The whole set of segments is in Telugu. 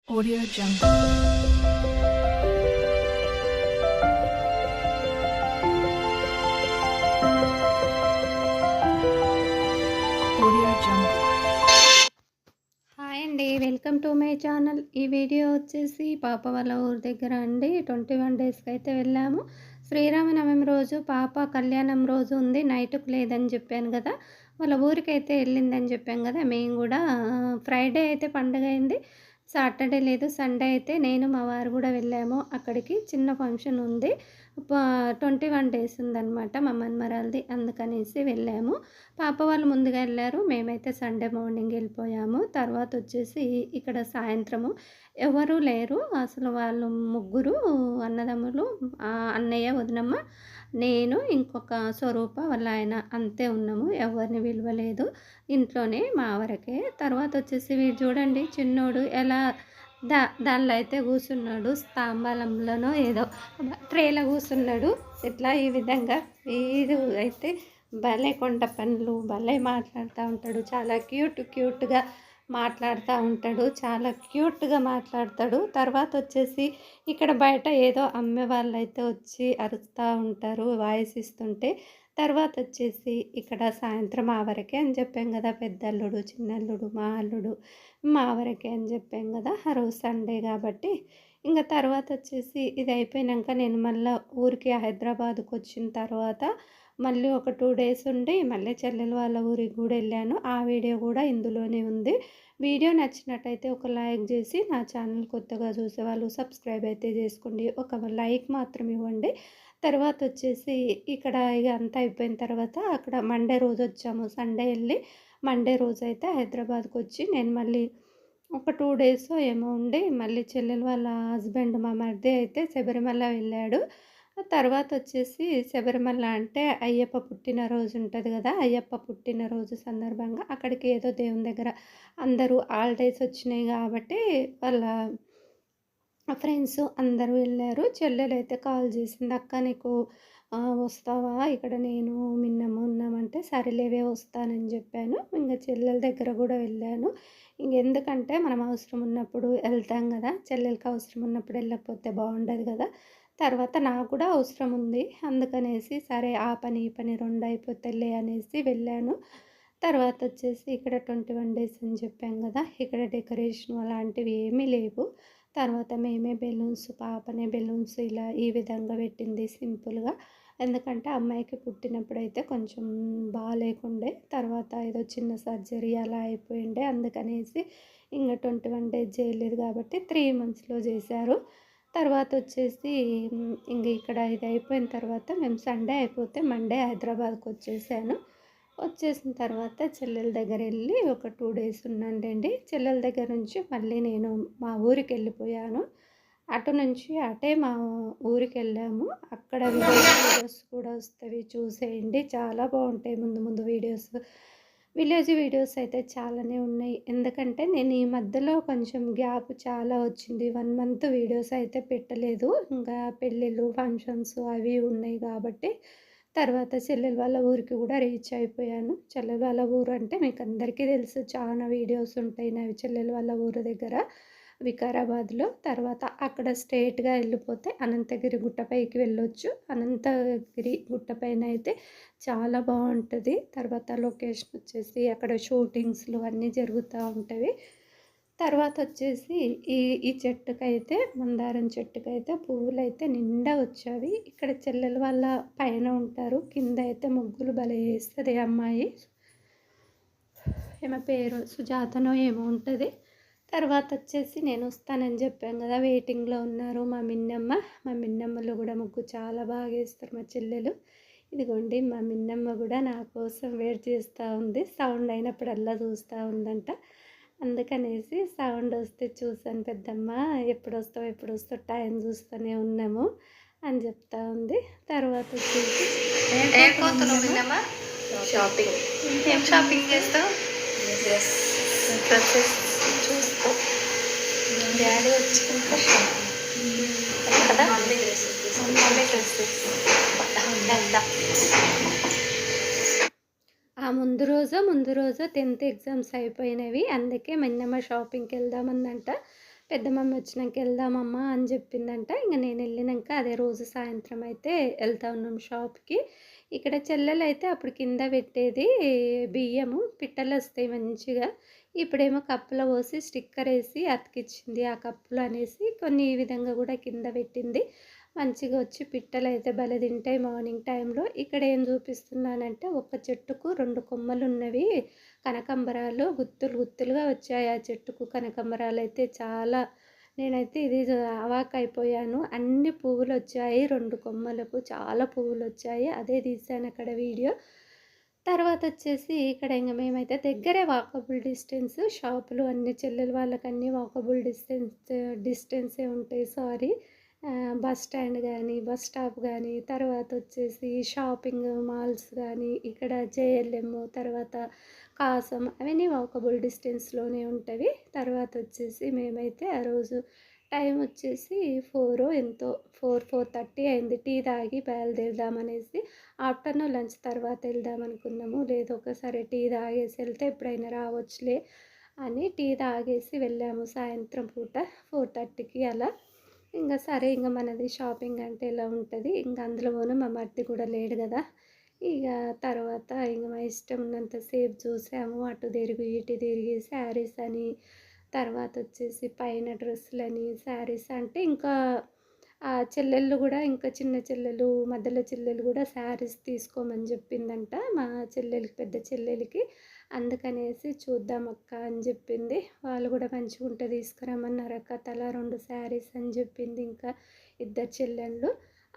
Audio Jungle. Audio Jungle. Hi అండి, వెల్కమ్ టు మై ఛానల్. ఈ వీడియో వచ్చేసి పాప వాళ్ళ ఊరి దగ్గర అండి. 21 డేస్కి అయితే వెళ్ళాము. శ్రీరామనవమి రోజు పాప కళ్యాణం రోజు ఉంది, నైట్కి లేదని చెప్పాను కదా. వాళ్ళ ఊరికైతే వెళ్ళిందని చెప్పాను కదా. మేము కూడా ఫ్రైడే అయితే పండుగ అయింది, సాటర్డే లేదు, సండే అయితే నేను మా వారు కూడా వెళ్ళాము అక్కడికి. చిన్న ఫంక్షన్ ఉంది, 21 డేస్ ఉందన్నమాట మా మన్మరాలది, అందుకనేసి వెళ్ళాము. పాప వాళ్ళు ముందుగా వెళ్ళారు, మేమైతే సండే మార్నింగ్ వెళ్ళిపోయాము. తర్వాత వచ్చేసి ఇక్కడ సాయంత్రము ఎవరు లేరు అసలు. వాళ్ళు ముగ్గురు అన్నదమ్ములు, అన్నయ్య, వదినమ్మ, నేను, ఇంకొక స్వరూప వాళ్ళ ఆయన, అంతే ఉన్నాము. ఎవరిని విలువలేదు, ఇంట్లోనే మా వరకే. తర్వాత వచ్చేసి వీడు చూడండి, చిన్నోడు ఎలా దానిలో అయితే కూర్చున్నాడు, స్తంభాలంలోనో ఏదో ట్రేలో కూర్చున్నాడు. ఇట్లా ఈ విధంగా వీడు అయితే భలే కొండ పనులు భలే మాట్లాడుతూ ఉంటాడు. చాలా క్యూట్గా మాట్లాడుతూ ఉంటాడు, చాలా క్యూట్గా మాట్లాడతాడు. తర్వాత వచ్చేసి ఇక్కడ బయట ఏదో అమ్మే వాళ్ళు అయితే వచ్చి అరుస్తూ ఉంటారు వాయిస్ ఇస్తుంటే. తర్వాత వచ్చేసి ఇక్కడ సాయంత్రం మా వరకే అని చెప్పాం కదా, పెద్దల్లుడు, చిన్నల్లుడు, మా అల్లుడు మా వరకే అని చెప్పాం కదా. ఆ రోజు సండే కాబట్టి. ఇంకా తర్వాత వచ్చేసి ఇది అయిపోయాక నేను మళ్ళీ ఊరికి హైదరాబాద్కి వచ్చిన తర్వాత మళ్ళీ ఒక 2 డేస్ ఉండి మళ్ళీ చెల్లెలు వాళ్ళ ఊరికి కూడా వెళ్ళాను. ఆ వీడియో కూడా ఇందులోనే ఉంది. వీడియో నచ్చినట్టయితే ఒక లైక్ చేసి, నా ఛానల్ కొత్తగా చూసే వాళ్ళు సబ్స్క్రైబ్ అయితే చేసుకోండి, ఒక లైక్ మాత్రం ఇవ్వండి. తర్వాత వచ్చేసి ఇక్కడ ఇక అంతా అయిపోయిన తర్వాత అక్కడ మండే రోజు వచ్చాము. సండే వెళ్ళి మండే రోజు అయితే హైదరాబాద్కి వచ్చి నేను మళ్ళీ ఒక 2 డేస్ ఏమో ఉండి మళ్ళీ చెల్లెలు వాళ్ళ హస్బెండ్ మా మరిది అయితే శబరిమల వెళ్ళాడు. తర్వాత వచ్చేసి శబరిమల అంటే అయ్యప్ప పుట్టినరోజు ఉంటుంది కదా, అయ్యప్ప పుట్టినరోజు సందర్భంగా అక్కడికి ఏదో దేవుని దగ్గర అందరూ హాలిడేస్ వచ్చినాయి కాబట్టి వాళ్ళ ఫ్రెండ్స్ అందరూ వెళ్ళారు. చెల్లెలైతే కాల్ చేసింది, అక్క నీకు వస్తావా, ఇక్కడ నేను మిన్నమ్మ ఉన్నామంటే సరేలేవే వస్తానని చెప్పాను. ఇంకా చెల్లెల దగ్గర కూడా వెళ్ళాను. ఇంకెందుకంటే మనం అవసరం ఉన్నప్పుడు వెళ్తాం కదా, చెల్లెలకి అవసరం ఉన్నప్పుడు వెళ్ళకపోతే బాగుండదు కదా. తర్వాత నాకు కూడా అవసరం ఉంది, అందుకనేసి సరే ఆ పని ఈ పని 2 అయిపోతేలే అనేసి వెళ్ళాను. తర్వాత వచ్చేసి ఇక్కడ 21 డేస్ అని చెప్పాం కదా, ఇక్కడ డెకరేషన్ అలాంటివి ఏమీ లేవు. తర్వాత మేమే బెలూన్స్, పాపనే బెలూన్స్ ఇలా ఈ విధంగా పెట్టింది సింపుల్గా. ఎందుకంటే అమ్మాయికి పుట్టినప్పుడైతే కొంచెం బాగాలేకుండే, తర్వాత ఏదో చిన్న సర్జరీ అలా అయిపోయిండే, అందుకనేసి ఇంకా 21 డేస్ చేయలేదు కాబట్టి 3 మంత్స్లో చేశారు. తర్వాత వచ్చేసి ఇంక ఇక్కడ ఇది అయిపోయిన తర్వాత మేము సండే అయిపోతే మండే హైదరాబాద్కి వచ్చేసిన తర్వాత చెల్లెల దగ్గర వెళ్ళి ఒక 2 డేస్ ఉన్నానండి. చెల్లెల దగ్గర నుంచి మళ్ళీ నేను మా ఊరికి వెళ్ళిపోయాను. అటు నుంచి అటే మా ఊరికి వెళ్ళాము. అక్కడ వీడియోస్ కూడా వస్తాయి, చూసేయండి, చాలా బాగుంటాయి. ముందు వీడియోస్, విలేజ్ వీడియోస్ అయితే చాలానే ఉన్నాయి. ఎందుకంటే నేను ఈ మధ్యలో కొంచెం గ్యాప్ చాలా వచ్చింది, 1 మంత్ వీడియోస్ అయితే పెట్టలేదు. ఇంకా పెళ్ళిళ్ళు, ఫంక్షన్స్ అవి ఉన్నాయి కాబట్టి. తర్వాత చెల్లెల వాళ్ళ ఊరికి కూడా రీచ్ అయిపోయాను. చెల్లెల వాళ్ళ ఊరు అంటే మీకు అందరికీ తెలుసు, చాలా వీడియోస్ ఉంటాయి నావి చెల్లెల వాళ్ళ ఊరు దగ్గర వికారాబాద్లో. తర్వాత అక్కడ స్ట్రైట్గా వెళ్ళిపోతే అనంతగిరి గుట్టపైకి వెళ్ళొచ్చు. అనంతగిరి గుట్టపైన అయితే చాలా బాగుంటుంది. తర్వాత లొకేషన్ వచ్చేసి అక్కడ షూటింగ్స్లు అన్నీ జరుగుతూ ఉంటాయి. తర్వాత వచ్చేసి ఈ ఈ చెట్టుకైతే, మందారం చెట్టుకైతే పువ్వులు అయితే నిండా వచ్చావి. ఇక్కడ చెల్లెల వాళ్ళ పైన ఉంటారు, కింద అయితే ముగ్గులు భలే వేస్తుంది అమ్మాయి, ఏమో పేరు సుజాతనో ఏమో ఉంటుంది. తర్వాత వచ్చేసి నేను వస్తానని చెప్పాను కదా, వెయిటింగ్లో ఉన్నారు మా మిన్నమ్మలు కూడా ముగ్గు చాలా బాగా వేస్తారు మా చెల్లెలు. ఇదిగోండి మా మిన్నమ్మ కూడా నా కోసం వెయిట్ చేస్తూ ఉంది, సౌండ్ అయినప్పుడల్లా చూస్తూ ఉందంట. అందుకనేసి సౌండ్ వస్తే చూసాను, పెద్దమ్మ ఎప్పుడు వస్తావు టైం చూస్తూనే ఉన్నాము అని చెప్తా ఉంది. తర్వాత వచ్చేసి షాపింగ్. ఏం షాపింగ్ చేస్తావు? డ్రెస్సెస్ చూసుకో. డాడీ వచ్చింది కదా, మమ్మీ డ్రెస్సెస్. ఆ ముందు రోజు 10th ఎగ్జామ్స్ అయిపోయినవి, అందుకే మిన్నమ్మ షాపింగ్కి వెళ్దామందంట. పెద్ద మమ్మీ వచ్చినాక వెళ్దామమ్మా అని చెప్పిందంట. ఇంక నేను వెళ్ళినాక అదే రోజు సాయంత్రం అయితే వెళ్తా ఉన్నాం షాప్కి. ఇక్కడ చెల్లెలైతే అప్పుడు కింద పెట్టేది బియ్యము పిట్టలు వస్తాయి మంచిగా. ఇప్పుడేమో కప్పులో పోసి స్టిక్కర్ వేసి అతికిచ్చింది ఆ కప్పులు అనేసి. కొన్ని ఈ విధంగా కూడా కింద పెట్టింది. మంచిగా వచ్చి పిట్టలు అయితే భలే తింటాయి మార్నింగ్ టైంలో. ఇక్కడ ఏం చూపిస్తున్నానంటే ఒక చెట్టుకు 2 కొమ్మలు ఉన్నవి కనకంబరాలు గుత్తులు గుత్తులుగా వచ్చాయి. ఆ చెట్టుకు కనకంబరాలు అయితే చాలా, నేనైతే ఇది అవాక్కైపోయాను. అన్ని పువ్వులు వచ్చాయి 2 కొమ్మలకు, చాలా పువ్వులు వచ్చాయి. అదే తీసాను అక్కడ వీడియో. తర్వాత వచ్చేసి ఇక్కడ ఇంక మేమైతే దగ్గరే వాకబుల్ డిస్టెన్స్ షాపులు అన్ని చెల్లెలు వాళ్ళకి అన్నీ వాకబుల్ డిస్టెన్సే ఉంటాయి. సారీ, బస్ స్టాండ్ కానీ బస్ స్టాప్ కానీ తర్వాత వచ్చేసి షాపింగ్ మాల్స్ కానీ ఇక్కడ జేఎల్ఎం తర్వాత కాసం అవన్నీ వాకబుల్ డిస్టెన్స్లోనే ఉంటవి. తర్వాత వచ్చేసి మేమైతే ఆ రోజు టైం వచ్చేసి 4 ఎంతో 4:30 అయింది. టీ తాగి బయలుదేరదామనేసి ఆఫ్టర్నూన్ లంచ్ తర్వాత వెళ్దాం అనుకున్నాము. లేదు ఒకసారి టీ తాగేసి వెళ్తే ఎప్పుడైనా రావచ్చులే అని టీ తాగేసి వెళ్ళాము సాయంత్రం పూట 4:30కి అలా. ఇంకా సరే ఇంకా మనది షాపింగ్ అంటే ఎలా ఉంటుంది, ఇంకా అందులోనూ మా మరిది కూడా లేడు కదా. ఇక తర్వాత ఇంక మా ఇష్టం ఉన్నంతసేపు చూసాము. అటు తిరిగి ఇటు తిరిగి శారీస్ అని, తర్వాత వచ్చేసి పైన డ్రెస్సులని, శారీస్ అంటే ఇంకా ఆ చెల్లెళ్ళు కూడా ఇంకా చిన్న చెల్లెలు మధ్యలో చెల్లెలు కూడా శారీస్ తీసుకోమని చెప్పిందంట మా చెల్లెలకి, పెద్ద చెల్లెలకి. అందుకనేసి చూద్దాం అక్క అని చెప్పింది. వాళ్ళు కూడా మంచిగా ఉంటే తీసుకురమ్మన్నారు అక్క, తలా 2 శారీస్ అని చెప్పింది ఇంకా ఇద్దరు చెల్లెళ్ళు.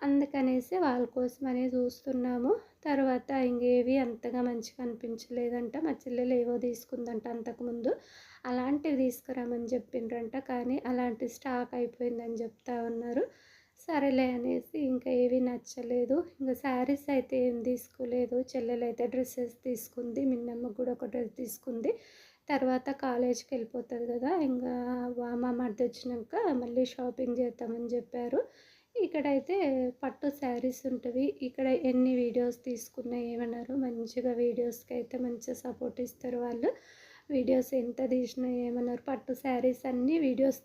అందుకనేసి వాళ్ళ కోసమనే చూస్తున్నాము. తర్వాత ఇంకేవి అంతగా మంచిగా అనిపించలేదంట. మా చెల్లెలు ఏవో తీసుకుందంట అంతకుముందు, అలాంటివి తీసుకురామని చెప్పిండ్రంట. కానీ అలాంటి స్టాక్ అయిపోయిందని చెప్తా ఉన్నారు. సరేలే అనేసి ఇంకా ఏవి నచ్చలేదు. ఇంకా శారీస్ అయితే ఏం తీసుకోలేదు. చెల్లెలు అయితే డ్రెస్సెస్ తీసుకుంది, మిన్నమ్మకు కూడా ఒక డ్రెస్ తీసుకుంది. తర్వాత కాలేజ్కి వెళ్ళిపోతుంది కదా, ఇంకా మా మరిది వచ్చినాక మళ్ళీ షాపింగ్ చేద్దామని చెప్పారు. ఇక్కడైతే పట్టు శారీస్ ఉంటుంది. ఇక్కడ ఎన్ని వీడియోస్ తీసుకున్నా ఏమన్నారు, మంచిగా వీడియోస్కి అయితే మంచిగా సపోర్ట్ ఇస్తారు వాళ్ళు. వీడియోస్ ఎంత తీసినా ఏమన్నారు. పట్టు శారీస్ అన్నీ వీడియోస్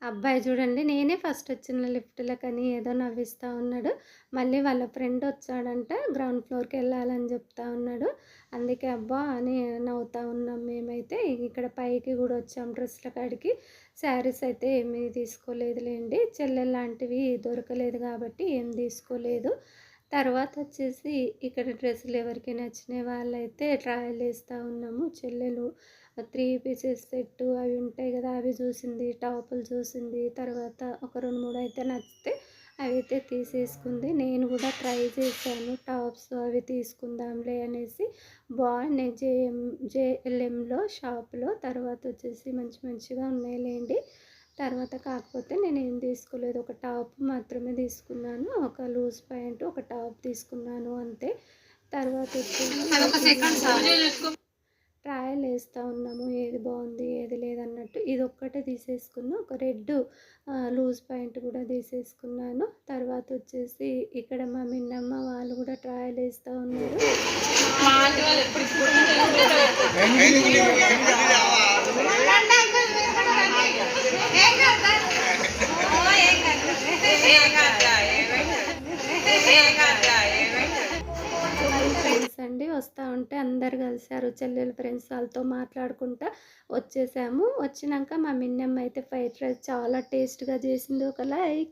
అబ్బాయి చూడండి, నేనే ఫస్ట్ వచ్చిన లిఫ్ట్లకని ఏదో నవ్విస్తూ ఉన్నాడు. మళ్ళీ వాళ్ళ ఫ్రెండ్ వచ్చాడంట, గ్రౌండ్ ఫ్లోర్కి వెళ్ళాలని చెప్తా ఉన్నాడు. అందుకే అబ్బా అని నవ్వుతూ ఉన్నాం మేమైతే. ఇక్కడ పైకి కూడా వచ్చాం డ్రెస్ల కాడికి. శారీస్ అయితే ఏమీ తీసుకోలేదులేండి, చెల్లెలు లాంటివి దొరకలేదు కాబట్టి ఏం తీసుకోలేదు. తర్వాత వచ్చేసి ఇక్కడ డ్రెస్సులు ఎవరికి నచ్చిన వాళ్ళైతే ట్రయల్ వేస్తూ ఉన్నాము. చెల్లెలు 3 పీసెస్ సెట్ అవి ఉంటాయి కదా, అవి చూసింది, టాపులు చూసింది. తర్వాత ఒక 2-3 అయితే నచ్చితే అవి అయితే తీసేసుకుంది. నేను కూడా ట్రై చేశాను టాప్స్, అవి తీసుకుందాంలే అనేసి. బాగున్నాయి జేఎల్ఎంలో షాప్లో. తర్వాత వచ్చేసి మంచి మంచిగా ఉన్నాయిలేండి. తర్వాత కాకపోతే నేను ఏం తీసుకోలేదు, ఒక టాప్ మాత్రమే తీసుకున్నాను, ఒక లూజ్ ప్యాంట్, ఒక టాప్ తీసుకున్నాను అంతే. తర్వాత వచ్చేసి ట్రయల్ వేస్తూ ఉన్నాము, ఏది బాగుంది ఏది లేదన్నట్టు. ఇది ఒక్కటే తీసేసుకున్నాను, ఒక రెడ్ లూజ్ ప్యాంట్ కూడా తీసేసుకున్నాను. తర్వాత వచ్చేసి ఇక్కడ మా మిన్నమ్మ వాళ్ళు కూడా ట్రయల్ వేస్తూ ఉన్నారు. ఫ్రెండ్స్ అండి వస్తూ ఉంటే అందరు కలిసారు, చెల్లెలు ఫ్రెండ్స్ వాళ్ళతో మాట్లాడుకుంటా వచ్చేసాము. వచ్చినాక మా మిన్నమ్మ అయితే ఫ్రైడ్ రైస్ చాలా టేస్ట్గా చేసింది. ఒక లైక్